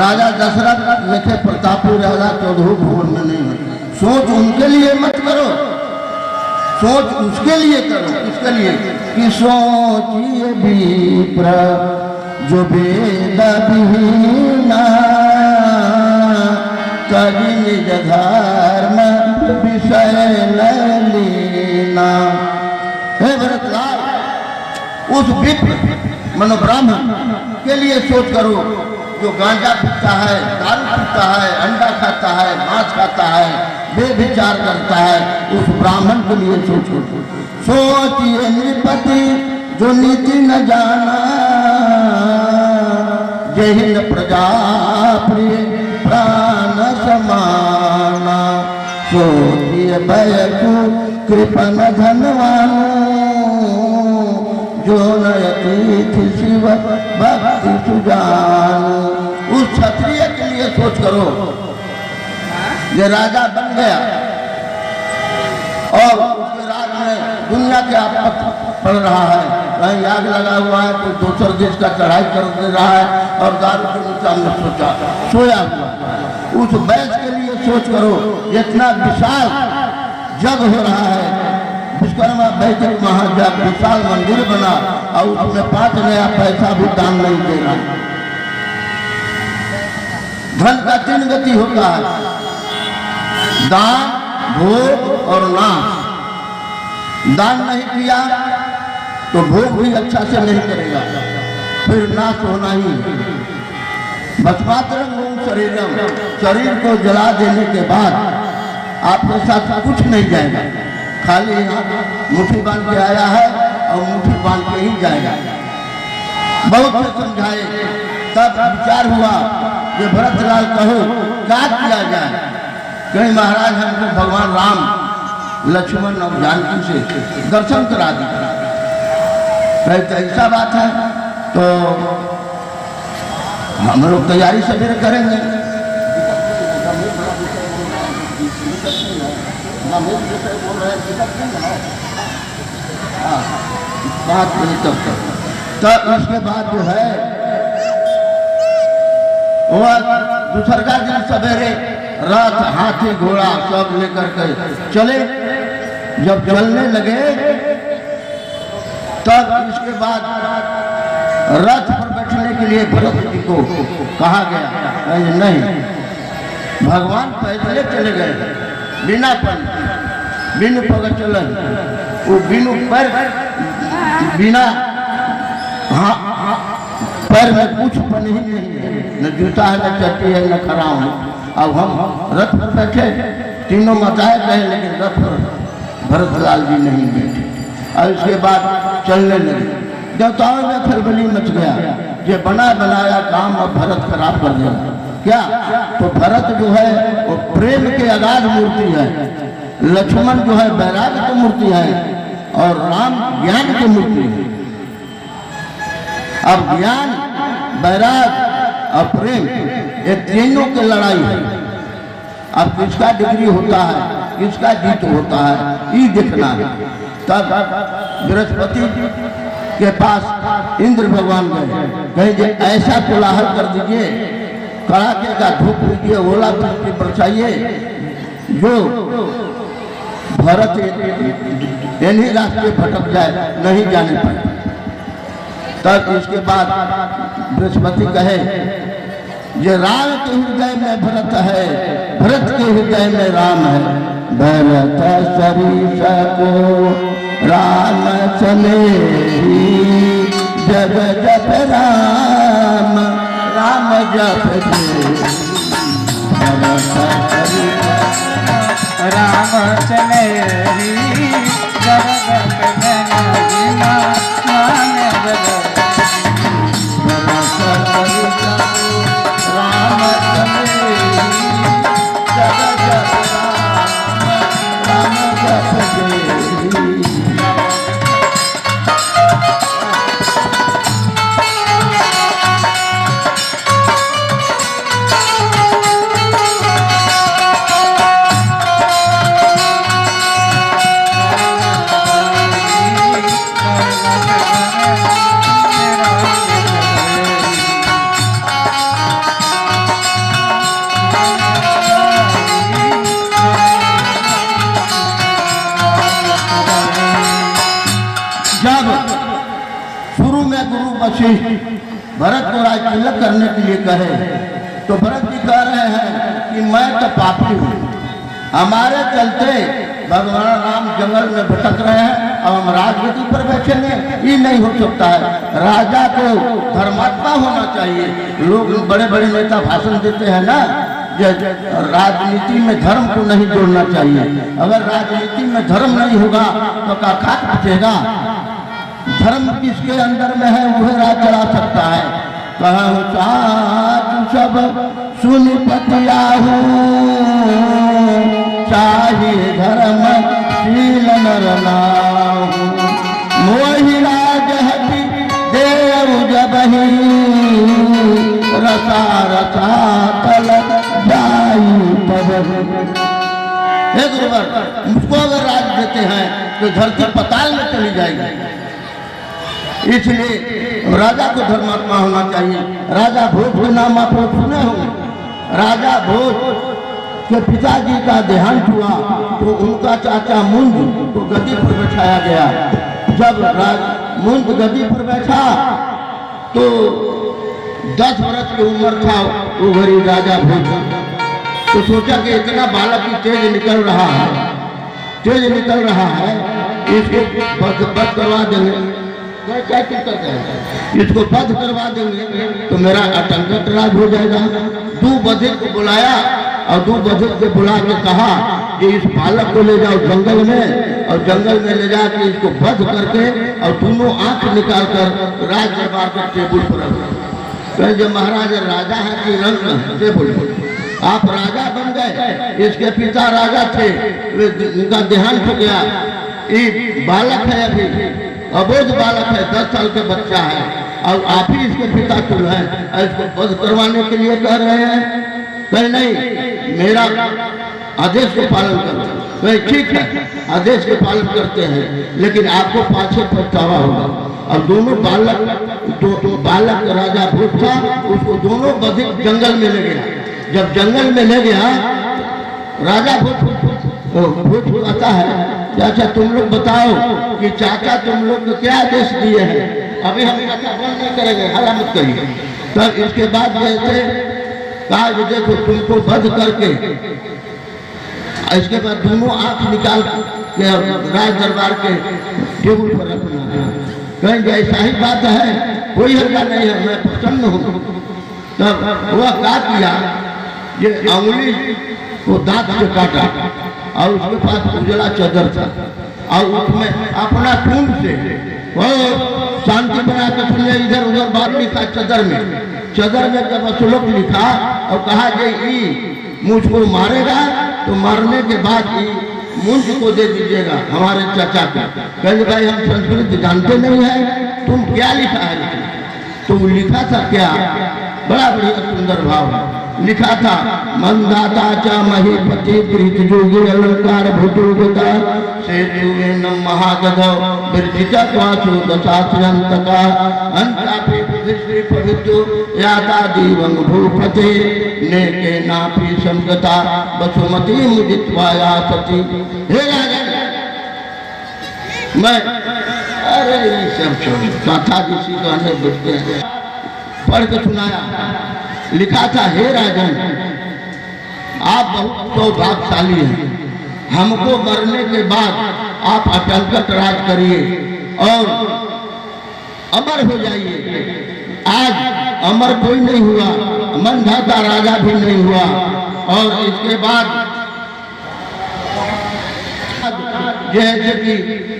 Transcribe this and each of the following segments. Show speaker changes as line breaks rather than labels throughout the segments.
राजा दशरथ लिखे प्रतापी राजा 14 भुवन में नहीं है। सोच उनके लिए मत करो, सोच उसके लिए करो। किसके लिए? कि सोचिए विप्र जो वेद विहीना कवि निज धर्म विषय न लीना। हे भरतलाल, उस विप्र मनो ब्राह्मण के लिए सोच करो जो गांजा पीता है, दारू पीता है, अंडा खाता है, मांस खाता है, बेविचार करता है, उस ब्राह्मण के लिए सोचो। सोचिए नृपति जो नीति न जाना जय प्रजा प्रिय प्राण समाना। सोचिए भयकु कृपन धनवान जो नयति शिव भक्ति सुजान। उस क्षत्रिय के लिए सोच करो ये राजा बन गया और उसके राज में दुनिया के आपत्ति पड़ रहा है, कहीं आग लगा हुआ है, कोई दूसरे देश का चढ़ाई कर दे रहा है और दारू के नीचे हमने सोया हुआ। उस बैच के लिए सोच करो, इतना विशाल जग हो रहा है, विश्वकर्मा वैदिक महाजग विशाल मंदिर बना और उसमें 5 नया पैसा भी दान नहीं दे रहा। धन का 3 गति होता है, दान, भोग और नाश। दान नहीं किया तो भोग भी अच्छा से नहीं करेगा, फिर नाश होना ही। भस्मात्रं शरीरम, शरीर को जला देने के बाद आपके साथ कुछ नहीं जाएगा, खाली यहाँ मुट्ठी बांध के आया है और मुट्ठी बांध के ही जाएगा। बहुत से समझाए, तब विचार हुआ कि भरतलाल कहो क्या किया जाए। कहीं महाराज हमको भगवान राम, लक्ष्मण और जानकी से दर्शन करा दिया। तो ऐसा बात है तो हम लोग तैयारी सवेरे करेंगे। बात नहीं तब उसके बाद जो है वह दूसरा दिन सवेरे रथ, हाथी, घोड़ा सब लेकर के चले। जब चलने लगे तब इसके बाद रथ पर बैठने के लिए भरत जी को कहा गया। नहीं, भगवान पैदल चले गए बिना पन, बिन पग चलन, वो बिनु पैर, बिना पैर में कुछ पन ही नहीं है, न जूता है, न चट्टी है, न खराम है। अब हम रथ पर बैठे, तीनों माताएं गए लेकिन रथ पर भरतलाल जी नहीं बैठे। और इसके बाद चलने लगे। देवताओं में खलबली मच गया, ये बना बनाया काम अब भरत खराब कर दिया। क्या? तो भरत जो है वो प्रेम के अगाध मूर्ति है, लक्ष्मण जो है वैराग्य की मूर्ति है और राम ज्ञान की मूर्ति है। अब ज्ञान, वैराग्य और प्रेम ये तीनों की लड़ाई है। अब किसका डिग्री होता है, किसका जीत होता है, ये देखना है। तब बृहस्पति के पास इंद्र भगवान गए, कहे ऐसा कोलाहल कर दीजिए, कड़ाके का धूप दीजिए, ओला वृष्टि बरसाइए, जो भरत इन्हीं रास्ते भटक जाए, नहीं जाने पाए। तब इसके बाद बृहस्पति कहे ये राम के हृदय में भरत है, भरत के हृदय में राम है। भरत सरीस को राम सनेही, जग जप राम, राम जप
राम सनेही, जग जप
वशिष्ठ भरत को राज तिलक करने के लिए कहे तो भरत जी कह रहे हैं कि मैं तो पापी हूँ, हमारे चलते भगवान राम जंगल में भटक रहे हैं और हम राजगद्दी पर बैठेंगे, ये नहीं हो सकता है। राजा को धर्मात्मा होना चाहिए। लोग बड़े बड़े नेता भाषण देते हैं ना, राजनीति में धर्म को नहीं जोड़ना चाहिए। अगर राजनीति में धर्म नहीं होगा तो क्या खाक बचेगा? धर्म किसके अंदर में है वह राज चला सकता है। कहूँ साधु सब सुन पतियाहू, चाहिए धर्म शील नर नाहू, मोहि राज हति देव जबहि, रसा रसा तल जाई पबहि। हे गुरुवर, मुझको अगर राज देते हैं तो धरती पताल में चली जाएगी। इसलिए राजा को धर्मात्मा होना चाहिए। राजा भोज के नाम आप लोग सुने होंगे। राजा भोज के पिताजी का देहांत हुआ तो उनका चाचा मुंज को गद्दी पर बैठाया गया। जब मुंज गद्दी पर बैठा तो 10 वर्ष की उम्र था वो घड़ी राजा भोज। तो सोचा कि इतना बालक की तेज निकल रहा है, इसको बद करवा देंगे, इसको बंद करवा देंगे तो मेरा आतंक राज हो जाएगा। 2 बधिर को बुलाया और 2 बधिर को बुला के कहा कि इस बालक को ले जाओ जंगल में, और जंगल में ले जाके इसको बंद करके और दोनों आंख निकाल कर राज दरबार के टेबुल पर रखो। जो महाराज राजा है कि रंग टेबुल, आप राजा बन गए। इसके पिता राजा थे, उनका देहांत हो गया। ये बालक है, अभी अबोध बालक है, 10 साल का बच्चा है, और आप ही इसके पिता तुल हैं, इसको बंद करवाने के लिए कह रहे हैं। कहीं नहीं, मेरा आदेश को पालन करते हैं। ठीक है, आदेश के पालन करते हैं, लेकिन आपको पाछे पछतावा होगा। और दोनों बालक राजा भूत था, उसको दोनों बधिक जंगल में ले गया। जब जंगल में ले गया, राजा भूत आता है, चाचा तुम लोग बताओ कि चाचा तुम लोग को क्या आदेश दिए हैं। अभी हम कथा बंद नहीं करेंगे, हल्ला मत करिए। तब इसके बाद जैसे कहा कि देखो तुमको बंद करके, इसके बाद दोनों आंख निकाल के राज दरबार के टेबुल पर रखना। कहेंगे ऐसा ही बात है, कोई हल्ला नहीं है, मैं प्रसन्न हूँ। तब वह क्या किया, ये अंगुली को दांत से काटा और उसके पास उजला चादर था, और उसमें अपना खून से वो शांति बना के सुनिए, इधर उधर बात लिखा चादर में जब अश्लोक लिखा और कहा कि मुझको मारेगा तो मारने के बाद मुंज को दे दीजिएगा हमारे चाचा को। कहेंगे भाई हम संस्कृत जानते नहीं है, तुम क्या लिखा है? तो लिखा था क्या, बड़ा बढ़िया सुंदर भाव लिखा था, मंदाता च महीपति प्रीत जोगी अलंकार भूतोगता से जुगे न महागधव विरजिता त्वासु दशास्यंतका अंतापि श्री पवित्र याता दीवं भूपते नेके नापि संगता वसुमती मुदित्वाया सती। हे राजन, मैं अरे ये सब कथा किसी कहने बैठते हैं, पढ़ के सुनाया। लिखा था, हे राजन आप बहुत सौभाग्यशाली हैं, हमको मरने के बाद आप अटलकट राज करिए और अमर हो जाइए। आज अमर कोई नहीं हुआ, मनधाता राजा भी नहीं हुआ, और इसके बाद जैसे कि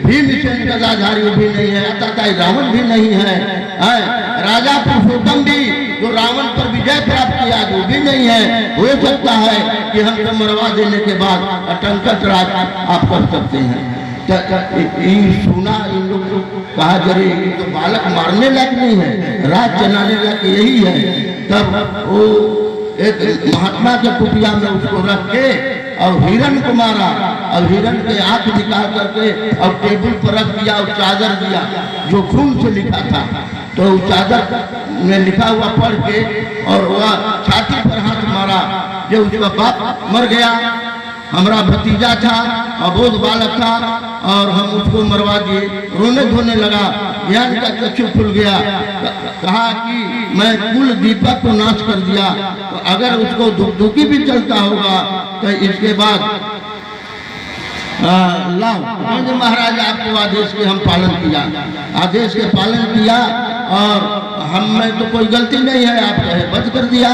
भीमसेन गदाधारी भी नहीं है, अतः रावण भी नहीं है, राजा पुरुषोत्तम भी जो रावण पर विजय प्राप्त किया वो भी नहीं है। हो सकता है कि हमको मरवा देने के बाद अटंकट राज आप कर सकते हैं। सुना इन लोग कहा जरे तो बालक मारने लायक नहीं है, राज चलाने लायक यही है। तब वो एक महात्मा के कुटिया में उसको रख के और हिरण को मारा, और हिरण के आंख निकाल करके और टेबल पर रख दिया और चादर दिया जो खून से लिखा था। तो चादर में लिखा हुआ पढ़ के और वह छाती पर हाथ मारा। जब उसका बाप मर गया, हमारा भतीजा था, अबोध बालक था, और हम उसको मरवा दिए। रोने धोने लगा, ज्ञान का चक्षु खुल गया। कहा कि मैं कुल दीपक को नाश कर दिया। तो अगर उसको दुखी भी चलता होगा तो इसके बाद लाओ महाराज आपको आदेश के हम पालन किया, आदेश के पालन किया और हम में तो कोई गलती नहीं है, आप कहे बच कर दिया,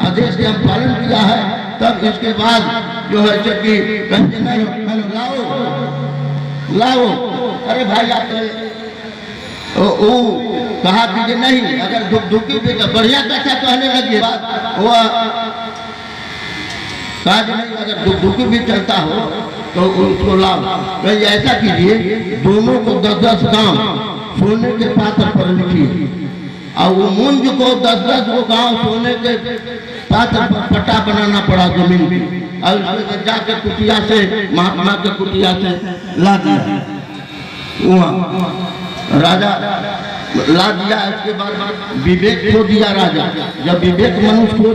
आदेश के हम पालन किया है। तब इसके बाद जो है कि लाओ लाओ, अरे भाई आप वो कहा कि नहीं, अगर दुखी भी बढ़िया कैसा कहने लगे वो कहा नहीं, अगर दुखी भी चलता हो तो उसको लाओ। तो ऐसा कीजिए, दोनों को 10-10 गांव सोने के पात्र पर लिखिए और वो मुंज को 10-10 वो गांव सोने के पात्र पर पट्टा बनाना पड़ा जमीन पे और उसमें जाके कुटिया से, महात्मा के कुटिया से ला दिया। वहाँ राजा ला दिया। इसके बाद विवेक खो दिया राजा। जब विवेक मनुष्य खो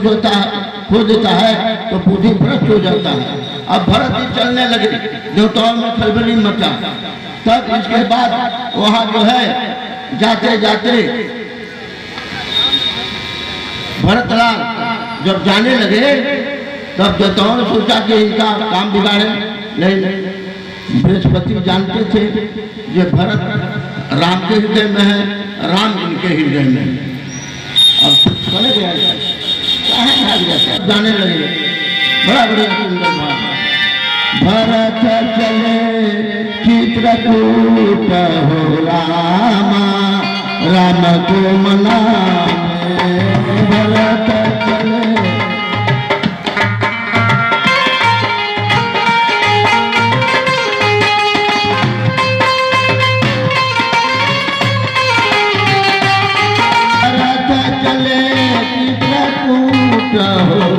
देता है तो बुद्धि भ्रष्ट हो जाता है। अब भरत जी चलने लगे, देवताओं में खलबली मचा। तब इसके बाद वहाँ जो है जाते जाते भरतलाल जब जाने लगे तब देवताओं ने सोचा कि इनका काम बिगाड़े। नहीं, बृहस्पति जानते थे ये भरत राम के हृदय में है, राम इनके हृदय में है। अब चले गया, जाने लगे। बड़ा बढ़िया सुंदर बात। भरत चले चित्रकूट हो रामा, राम को मना भरत चले। भरत चले चित्रकूट हो